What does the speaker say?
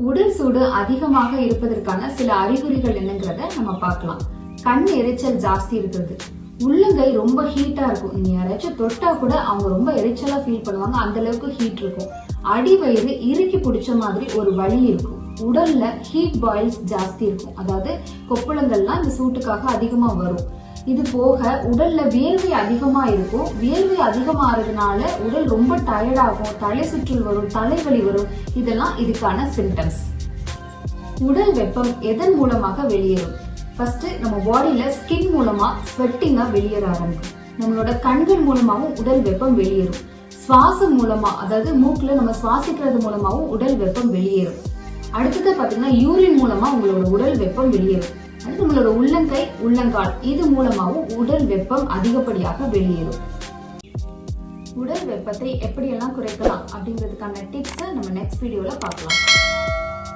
உடல் சூடு அதிகமாக இருப்பதற்கான சில அறிகுறிகள் என்னங்கிறத நம்ம பார்க்கலாம். கண் எரிச்சல் ஜாஸ்தி இருக்கிறது, உள்ளங்கை ரொம்ப ஹீட்டா இருக்கும். நீங்க யாராச்சும் தொட்டா கூட அவங்க ரொம்ப எரிச்சலா ஃபீல் பண்ணுவாங்க, அந்த அளவுக்கு ஹீட் இருக்கும். அடிவயிறு இறுக்கி பிடிச்ச மாதிரி ஒரு வலி இருக்கும். உடல்ல ஹீட் பாயில்ஸ் ஜாஸ்தி இருக்கும், அதாவது கொப்புளங்கள்லாம் இந்த சூட்டுக்காக அதிகமா வரும். இது போக உடல்ல வியர்வை அதிகமா இருக்கும். வியர்வை அதிகமாகிறதுனால உடல் ரொம்ப டயர்ட் ஆகும், தலை சுற்றல் வரும், தலைவலி வரும். இதெல்லாம் இதுக்கான சிம்டம்ஸ். உடல் வெப்பம் எதன் மூலமாக வெளியேறும்? ஃபர்ஸ்ட் நம்ம பாடியில ஸ்கின் மூலமா ஸ்வெட்டிங்கா வெளியேற ஆரம்பிக்கும். நம்மளோட கண்கள் மூலமாவும் உடல் வெப்பம் வெளியேறும். சுவாசம் மூலமா, அதாவது மூக்குல நம்ம சுவாசிக்கிறது மூலமாவும் உடல் வெப்பம் வெளியேறும். அடுத்தது பாத்தீங்கன்னா யூரின் மூலமா உங்களோட உடல் வெப்பம் வெளியேறும். அடுத்து நம்மளோட உள்ளங்கை, உள்ளங்கால் இது மூலமாவும் உடல் வெப்பம் அதிகப்படியாக வெளியேறும். உடல் வெப்பத்தை எப்படியெல்லாம் குறைக்கலாம் அப்படிங்கிறதுக்கான டிப்ஸை நம்ம நெக்ஸ்ட் வீடியோல பார்க்கலாம்.